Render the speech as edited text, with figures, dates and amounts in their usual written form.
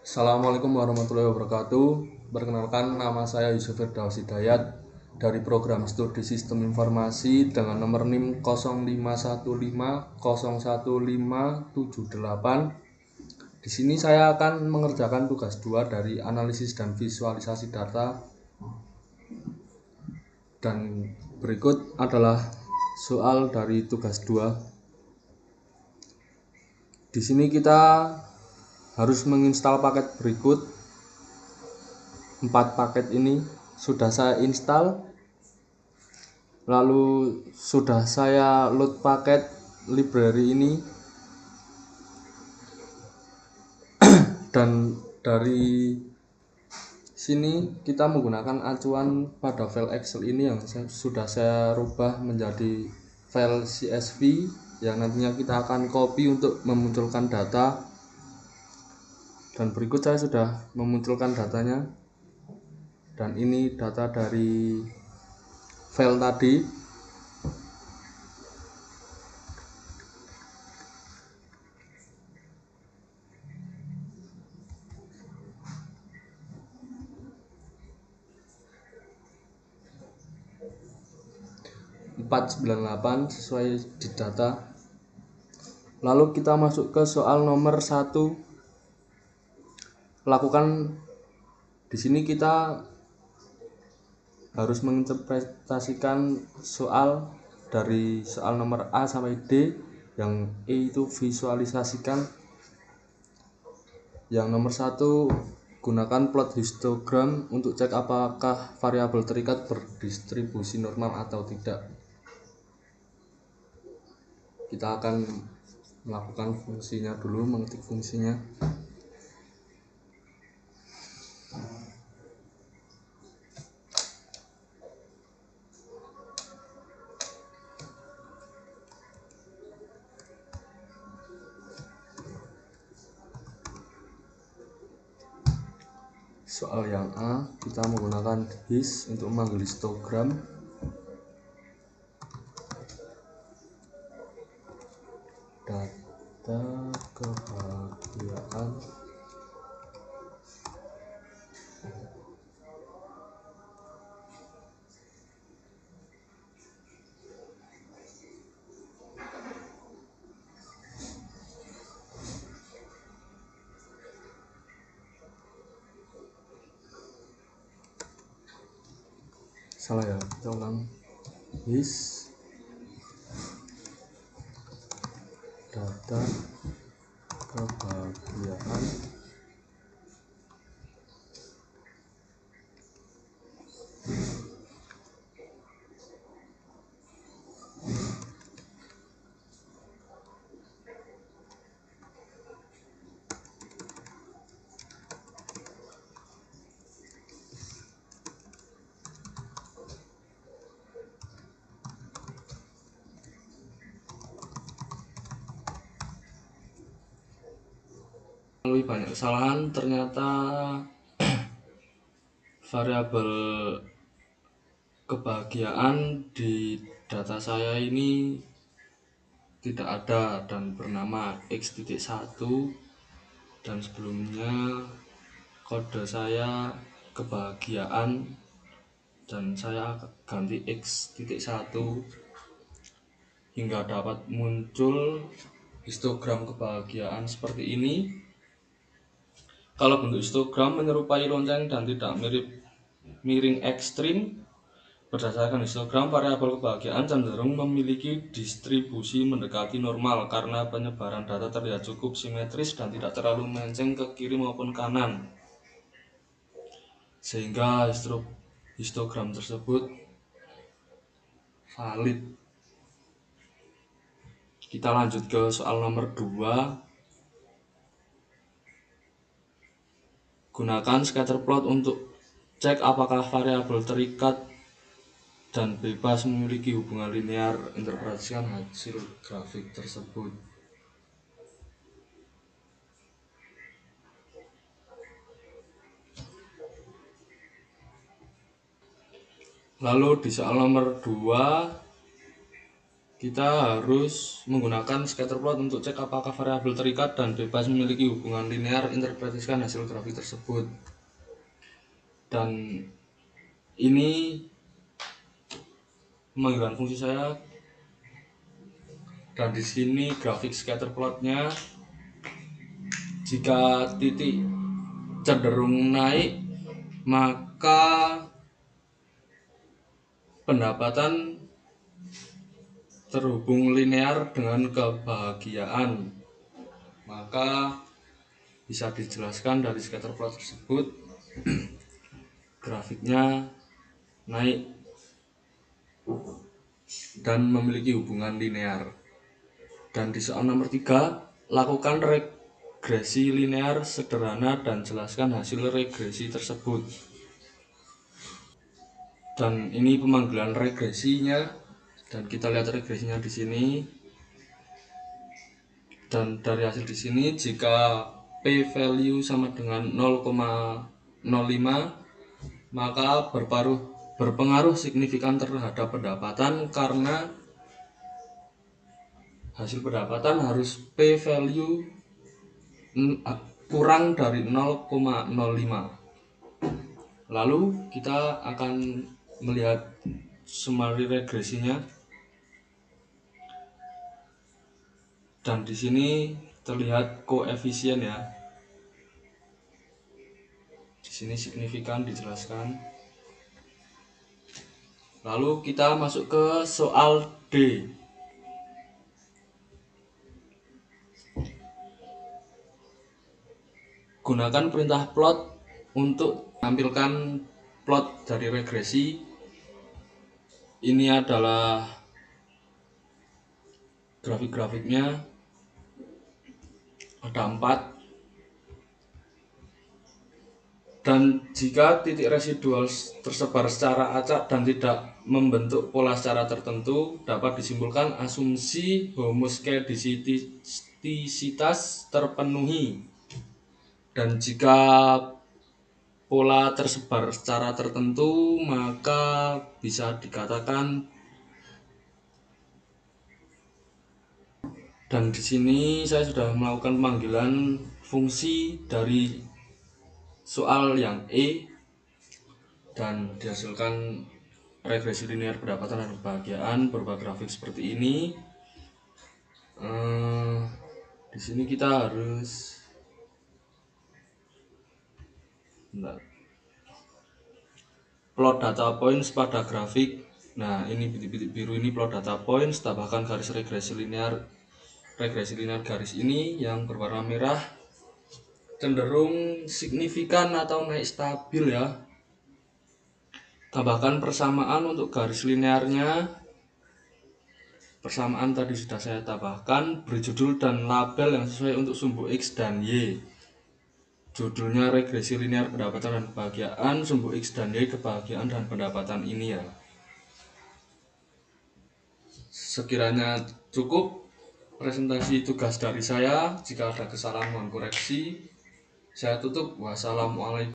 Assalamualaikum warahmatullahi wabarakatuh. Perkenalkan, nama saya Yusuf Firdaus Hidayat dari program studi Sistem Informasi dengan nomor NIM 0515011578. Di sini saya akan mengerjakan tugas 2 dari analisis dan visualisasi data. Dan berikut adalah soal dari tugas 2. Di sini kita harus menginstal paket berikut. 4 paket ini sudah saya install, lalu sudah saya load paket library ini, dan dari sini kita menggunakan acuan pada file Excel ini yang sudah saya rubah menjadi file CSV yang nantinya kita akan copy untuk memunculkan data. Dan berikut saya sudah memunculkan datanya, dan ini data dari file tadi. (498) sesuai di data. Lalu kita masuk ke soal nomor 1. Lakukan di sini kita harus menginterpretasikan soal dari soal nomor A sampai D, yang E itu visualisasikan. Yang nomor 1, gunakan plot histogram untuk cek apakah variabel terikat berdistribusi normal atau tidak. Kita akan melakukan fungsinya dulu, mengetik fungsinya. Soal yang A, kita menggunakan his untuk memanggil histogram. Data kebahagiaan salah ya, kita ulang. His data kebahagiaan melalui banyak kesalahan. Ternyata variabel kebahagiaan di data saya ini tidak ada dan bernama x.1, dan sebelumnya kode saya kebahagiaan dan saya ganti x.1 hingga dapat muncul histogram kebahagiaan seperti ini. Kalau bentuk histogram menyerupai lonceng dan tidak miring ekstrim, berdasarkan histogram variabel kebahagiaan cenderung memiliki distribusi mendekati normal karena penyebaran data terlihat cukup simetris dan tidak terlalu melenceng ke kiri maupun kanan, sehingga histogram tersebut valid. Kita lanjut ke soal nomor 2. Gunakan scatterplot untuk cek apakah variabel terikat dan bebas memiliki hubungan linear. Interpretasikan hasil grafik tersebut. Lalu di soal nomor 2, kita harus menggunakan scatterplot untuk cek apakah variabel terikat dan bebas memiliki hubungan linear. Interpretasikan hasil grafik tersebut. Dan ini pemanggilan fungsi saya, dan di sini grafik scatterplotnya. Jika titik cenderung naik, maka pendapatan terhubung linear dengan kebahagiaan. Maka bisa dijelaskan dari scatterplot tersebut, grafiknya naik dan memiliki hubungan linear. Dan di soal nomor 3, lakukan regresi linear sederhana dan jelaskan hasil regresi tersebut. Dan ini pemanggilan regresinya, dan kita lihat regresinya di sini. Dan dari hasil di sini, jika p value sama dengan 0,05, maka berpengaruh signifikan terhadap pendapatan, karena hasil pendapatan harus p value kurang dari 0,05. Lalu kita akan melihat summary regresinya. Dan di sini terlihat koefisien ya. Di sini signifikan dijelaskan. Lalu kita masuk ke soal D. Gunakan perintah plot untuk menampilkan plot dari regresi. Ini adalah grafik-grafiknya, ada 4. Dan jika titik residual tersebar secara acak dan tidak membentuk pola secara tertentu, dapat disimpulkan asumsi homoskedistisitas terpenuhi. Dan jika pola tersebar secara tertentu, maka bisa dikatakan. Dan di sini saya sudah melakukan pemanggilan fungsi dari soal yang E, dan dihasilkan regresi linear pendapatan dan kebahagiaan berupa grafik seperti ini. Di sini kita harus plot data points pada grafik. Nah, ini titik-titik biru ini plot data points, tambahkan garis regresi linear garis ini yang berwarna merah cenderung signifikan atau naik stabil ya. Tambahkan persamaan untuk garis linearnya. Persamaan tadi sudah saya tambahkan. Beri judul dan label yang sesuai untuk sumbu X dan Y. Judulnya regresi linear pendapatan dan kebahagiaan, sumbu X dan Y kebahagiaan dan pendapatan ini ya. Sekiranya cukup presentasi tugas dari saya. Jika ada kesalahan mohon koreksi. Saya tutup. Wassalamualaikum.